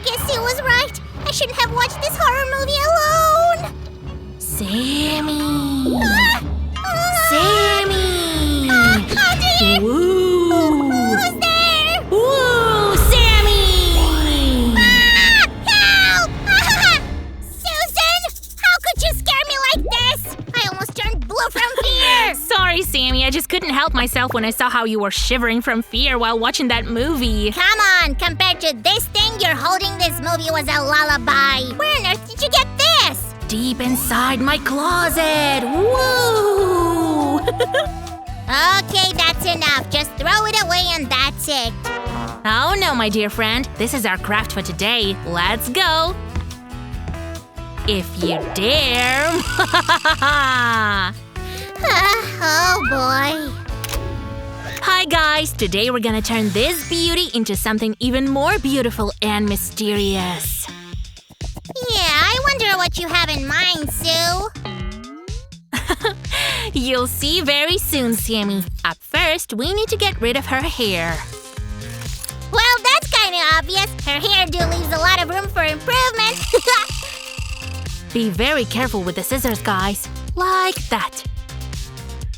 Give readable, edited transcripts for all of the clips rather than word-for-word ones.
guess he was right. I shouldn't have watched this horror movie alone. Sammy! Ah! Sammy! Audrey! Woo! Who's there? Woo! Sammy! Help! Susan! How could you scare me like this? I almost turned blue from fear. Sorry, Sammy. I just couldn't help myself when I saw how you were shivering from fear while watching that movie. Come on, compared to this thing you're holding, this movie was a lullaby. Where on earth did you get this? Deep inside my closet. Woo! Okay, that's enough. Just throw it away and that's it. Oh no, my dear friend. This is our craft for today. Let's go. If you dare. Oh boy. Hi guys, today we're gonna turn this beauty into something even more beautiful and mysterious. Yeah, I wonder what you have in mind, Sue. You'll see very soon, Sammy. Up first, we need to get rid of her hair. Well, that's kinda obvious. Her hairdo leaves a lot of room for improvement. Be very careful with the scissors, guys. Like that.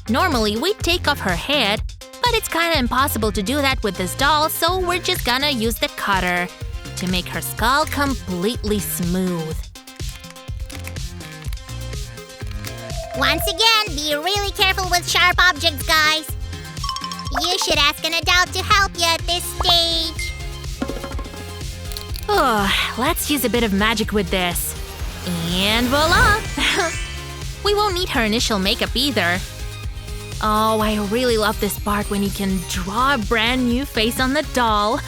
Normally, we'd take off her head, but it's kinda impossible to do that with this doll, so we're just gonna use the cutter to make her skull completely smooth. Once again, be really careful with sharp objects, guys. You should ask an adult to help you at this stage. Oh, let's use a bit of magic with this. And voila! We won't need her initial makeup either. Oh, I really love this part when you can draw a brand new face on the doll.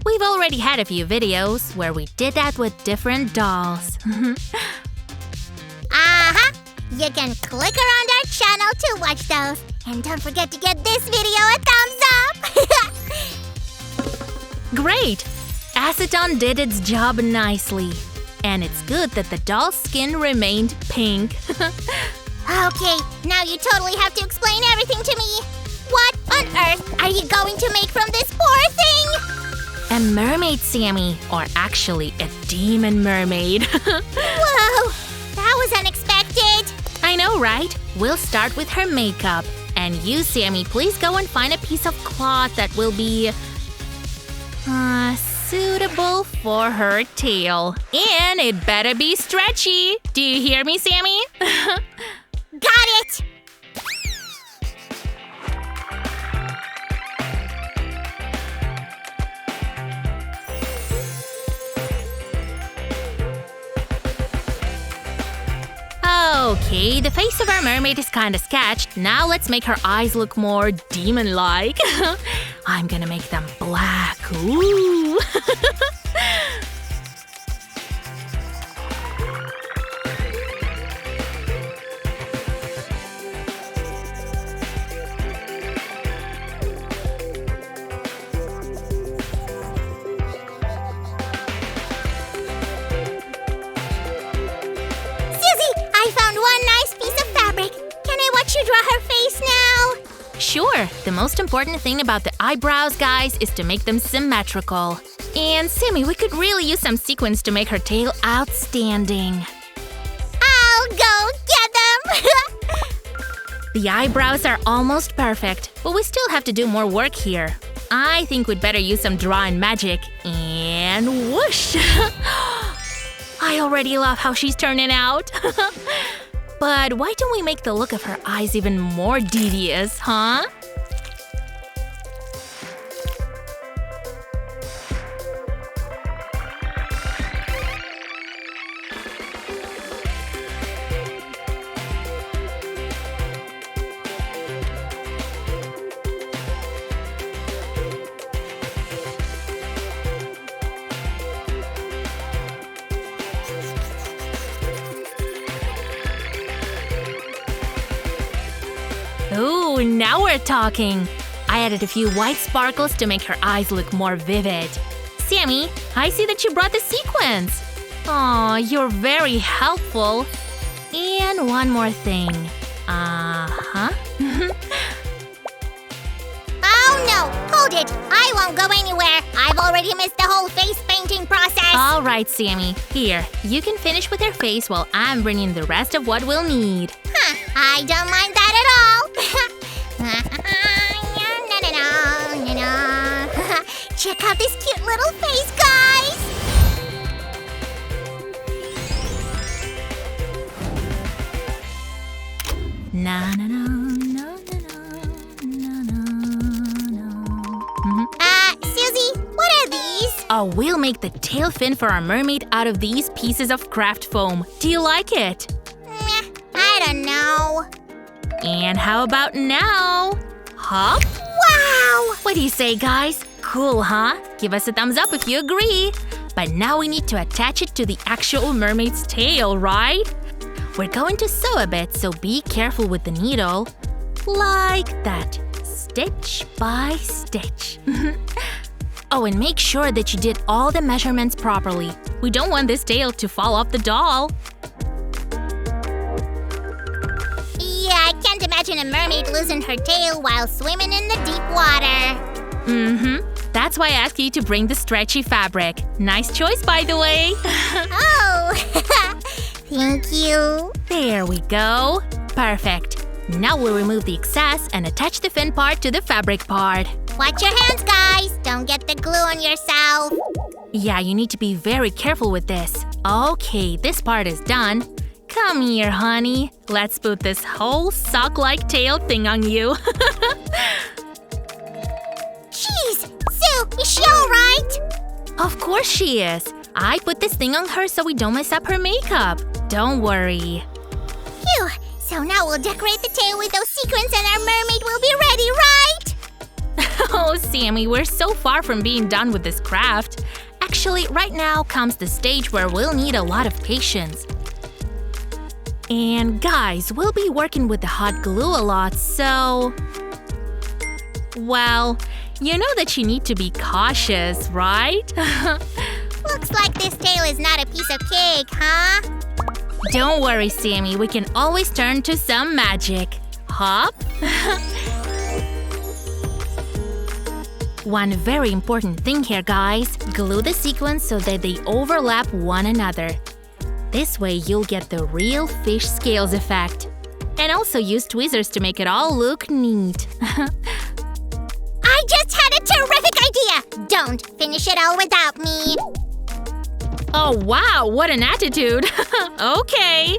We've already had a few videos where we did that with different dolls. Uh-huh. You can click around our channel to watch those. And don't forget to get this video a thumbs up. Great! Acetone did its job nicely. And it's good that the doll's skin remained pink. Okay, now you totally have to explain everything to me. What on earth are you going to make from this poor thing? A mermaid, Sammy. Or actually, a demon mermaid. Whoa, that was unexpected. I know, right? We'll start with her makeup. And you, Sammy, please go and find a piece of cloth that will be… suitable for her tail. And it better be stretchy. Do you hear me, Sammy? Got it! Okay, the face of our mermaid is kinda sketched. Now let's make her eyes look more demon-like. I'm gonna make them black. Ooh! You draw her face now? Sure. The most important thing about the eyebrows, guys, is to make them symmetrical. And Sammy, we could really use some sequins to make her tail outstanding. I'll go get them! The eyebrows are almost perfect, but we still have to do more work here. I think we'd better use some drawing magic. And whoosh! I already love how she's turning out. But why don't we make the look of her eyes even more devious, huh? Ooh, now we're talking! I added a few white sparkles to make her eyes look more vivid. Sammy, I see that you brought the sequins! Aw, you're very helpful. And one more thing. Uh-huh. Oh no! Hold it! I won't go anywhere! I've already missed the whole face paint Alright, Sammy. Here, you can finish with her face while I'm bringing the rest of what we'll need. Huh, I don't mind that at all. Check out this cute little face, guys! Na na na na na na na. Susie, what are these? Oh, we'll make the tail fin for our mermaid out of these pieces of craft foam. Do you like it? I don't know. And how about now? Hop? Wow! What do you say, guys? Cool, huh? Give us a thumbs up if you agree. But now we need to attach it to the actual mermaid's tail, right? We're going to sew a bit, so be careful with the needle. Like that. Stitch by stitch. Oh, and make sure that you did all the measurements properly. We don't want this tail to fall off the doll. Yeah, I can't imagine a mermaid losing her tail while swimming in the deep water. That's why I asked you to bring the stretchy fabric. Nice choice, by the way. Oh, thank you. There we go. Perfect. Now we'll remove the excess and attach the fin part to the fabric part. Watch your hands, guys. Don't get the glue on yourself. Yeah, you need to be very careful with this. Okay, this part is done. Come here, honey. Let's put this whole sock-like tail thing on you. Jeez, Sue, is she alright? Of course she is. I put this thing on her so we don't mess up her makeup. Don't worry. Phew, so now we'll decorate the tail with those sequins and our mermaid will be ready, right? Oh, Sammy, we're so far from being done with this craft. Actually, right now comes the stage where we'll need a lot of patience. And guys, we'll be working with the hot glue a lot, so… Well, you know that you need to be cautious, right? Looks like this tail is not a piece of cake, huh? Don't worry, Sammy, we can always turn to some magic. Hop? One very important thing here, guys. Glue the sequins so that they overlap one another. This way you'll get the real fish scales effect. And also use tweezers to make it all look neat. I just had a terrific idea! Don't finish it all without me. Oh wow, what an attitude! Okay.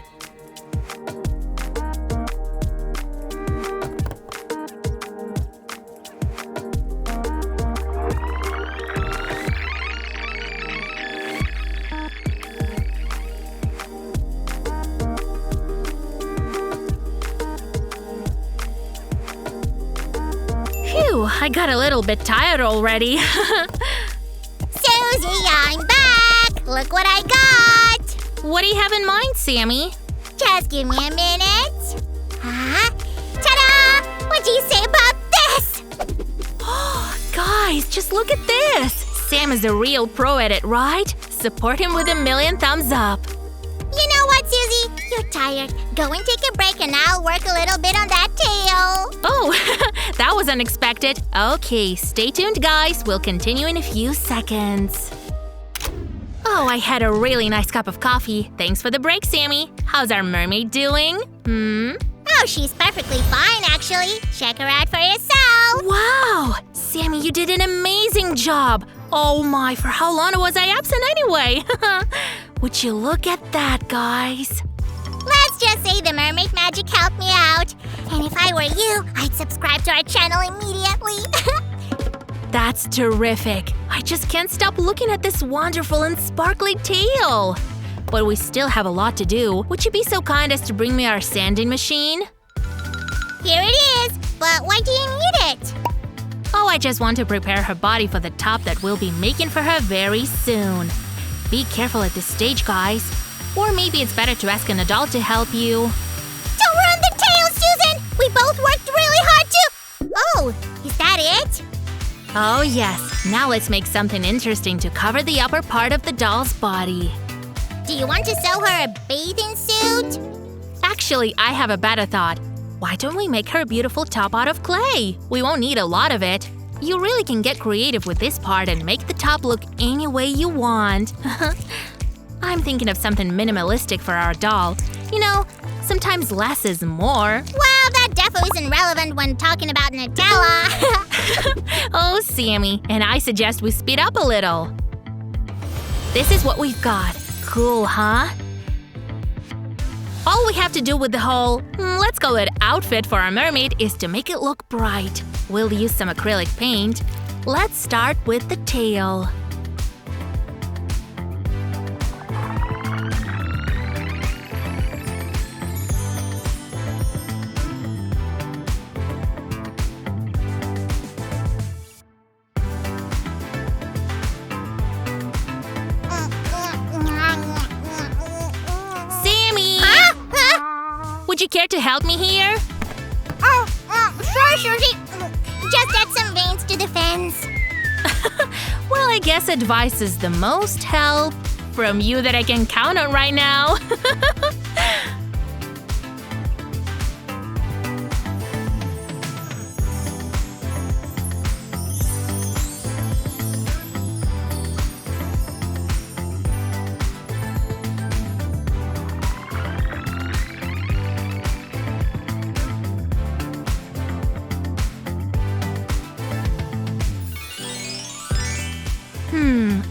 Phew, I got a little bit tired already. Susie, I'm back! Look what I got! What do you have in mind, Sammy? Just give me a minute. Huh? Ta-da! What do you say about this? Guys, just look at this! Sam is a real pro at it, right? Support him with 1,000,000 thumbs up. You know what, Susie? You're tired. Go and take a break and I'll work a little bit on that tail. Oh, that was unexpected. Okay, stay tuned, guys. We'll continue in a few seconds. Oh, I had a really nice cup of coffee. Thanks for the break, Sammy. How's our mermaid doing? Oh, she's perfectly fine, actually. Check her out for yourself. Wow! Sammy, you did an amazing job. Oh my, for how long was I absent anyway? Would you look at that, guys? Let's just say the mermaid magic helped me out. And if I were you, I'd subscribe to our channel immediately. That's terrific. I just can't stop looking at this wonderful and sparkly tail. But we still have a lot to do. Would you be so kind as to bring me our sanding machine? Here it is. But why do you need it? Oh, I just want to prepare her body for the top that we'll be making for her very soon. Be careful at this stage, guys. Or maybe it's better to ask an adult to help you. Don't ruin the tail, Susan! We both worked really hard to… Oh, is that it? Oh yes, now let's make something interesting to cover the upper part of the doll's body. Do you want to sew her a bathing suit? Actually, I have a better thought. Why don't we make her a beautiful top out of clay? We won't need a lot of it. You really can get creative with this part and make the top look any way you want. I'm thinking of something minimalistic for our doll. You know, sometimes less is more. Well, that defo isn't relevant when talking about Nutella. Oh, Sammy, and I suggest we speed up a little. This is what we've got. Cool, huh? All we have to do with the whole, let's call it outfit for our mermaid is to make it look bright. We'll use some acrylic paint. Let's start with the tail. Would you care to help me here? Sure, Susie. Just add some veins to the fins. Well, I guess advice is the most help from you that I can count on right now.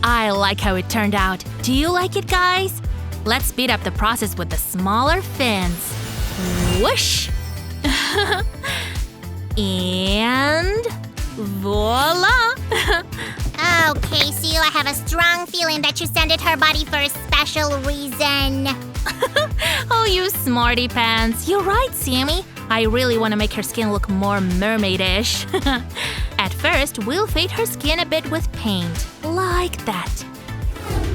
I like how it turned out. Do you like it, guys? Let's speed up the process with the smaller fins. Whoosh! And voila! Okay, Seal, I have a strong feeling that you sent her body for a special reason. Oh, you smarty pants. You're right, Sammy. I really want to make her skin look more mermaidish. At first, we'll fade her skin a bit with paint, like that.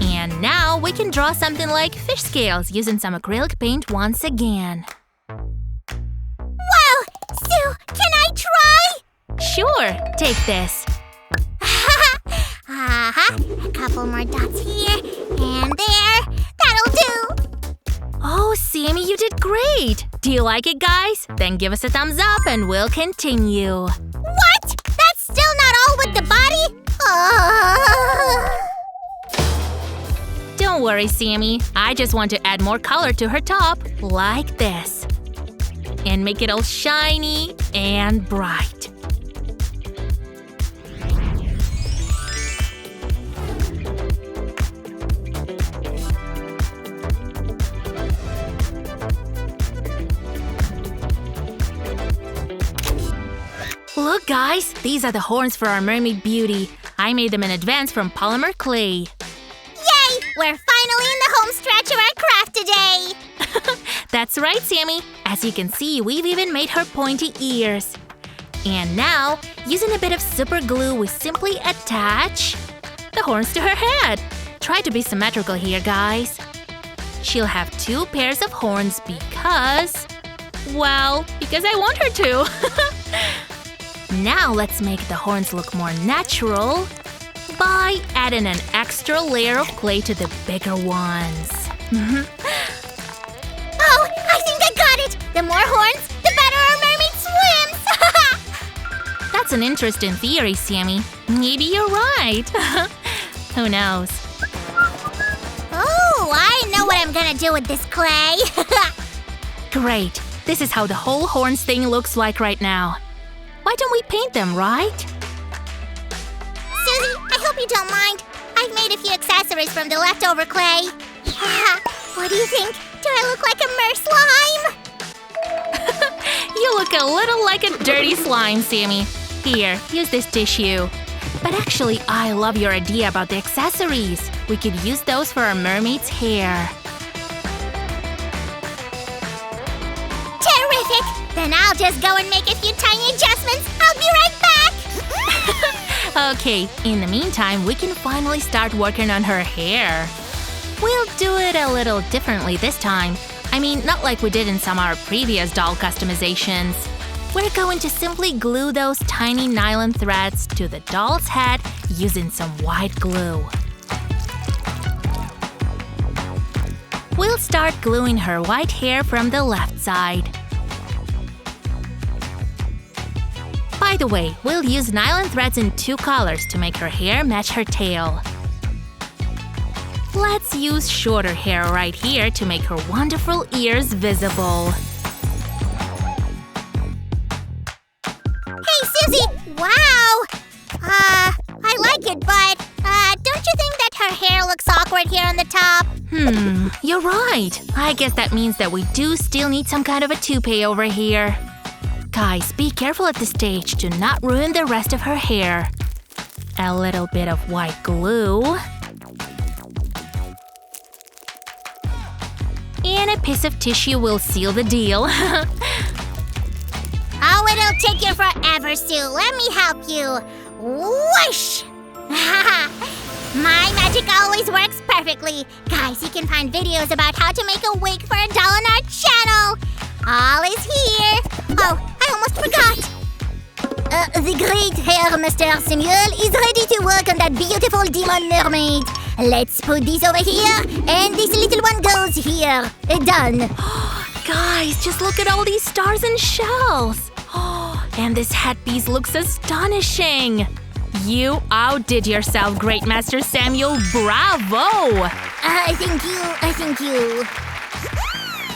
And now we can draw something like fish scales using some acrylic paint once again. Whoa! Sue, can I try? Sure, take this. A couple more dots here and there. That'll do. Oh, Sammy, you did great! Do you like it, guys? Then give us a thumbs up and we'll continue. What? That's still not all with the body? Don't worry, Sammy. I just want to add more color to her top, like this. And make it all shiny and bright. Look, guys, these are the horns for our mermaid beauty. I made them in advance from polymer clay. Yay! We're finally in the home stretch of our craft today! That's right, Sammy. As you can see, we've even made her pointy ears. And now, using a bit of super glue, we simply attach the horns to her head. Try to be symmetrical here, guys. She'll have 2 pairs of horns because I want her to. Now let's make the horns look more natural by adding an extra layer of clay to the bigger ones. Oh, I think I got it! The more horns, the better our mermaid swims! That's an interesting theory, Sammy. Maybe you're right. Who knows? Oh, I know what I'm gonna do with this clay. Great. This is how the whole horns thing looks like right now. Why don't we paint them, right? Susie, I hope you don't mind. I've made a few accessories from the leftover clay. What do you think? Do I look like a mer slime? You look a little like a dirty slime, Sammy. Here, use this tissue. But actually, I love your idea about the accessories. We could use those for our mermaid's hair. Terrific! Then I'll just go and make a few tiny adjustments. I'll be right back! Okay, in the meantime, we can finally start working on her hair. We'll do it a little differently this time. I mean, not like we did in some of our previous doll customizations. We're going to simply glue those tiny nylon threads to the doll's head using some white glue. We'll start gluing her white hair from the left side. By the way, we'll use nylon threads in 2 colors to make her hair match her tail. Let's use shorter hair right here to make her wonderful ears visible. Hey, Susie! Wow! I like it, but, don't you think that her hair looks awkward here on the top? You're right. I guess that means that we do still need some kind of a toupee over here. Guys, be careful at this stage to not ruin the rest of her hair. A little bit of white glue. And a piece of tissue will seal the deal. Oh, it'll take you forever, Sue. Let me help you. Whoosh! My magic always works perfectly. Guys, you can find videos about how to make a wig for a doll on our channel. All is here. Oh, I almost forgot. The great hair Mr. Samuel is ready to work on that beautiful demon mermaid. Let's put this over here, and this little one goes here. Done. Guys, just look at all these stars and shells. And this headpiece looks astonishing. You outdid yourself, Great Master Samuel. Bravo! Thank you.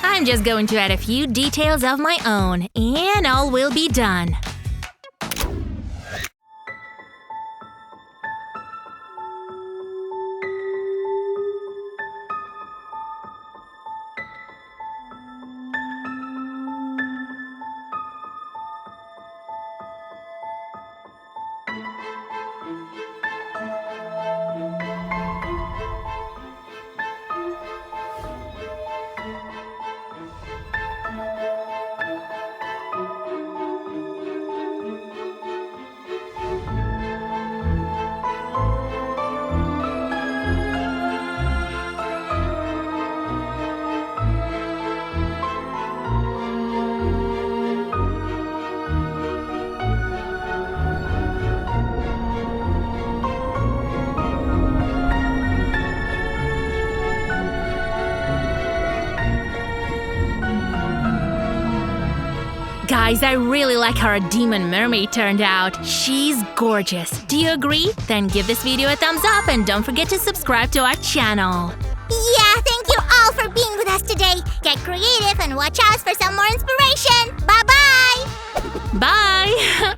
I'm just going to add a few details of my own, and all will be done. Guys, I really like how our demon mermaid turned out. She's gorgeous. Do you agree? Then give this video a thumbs up and don't forget to subscribe to our channel. Yeah, thank you all for being with us today. Get creative and watch out for some more inspiration. Bye-bye! Bye!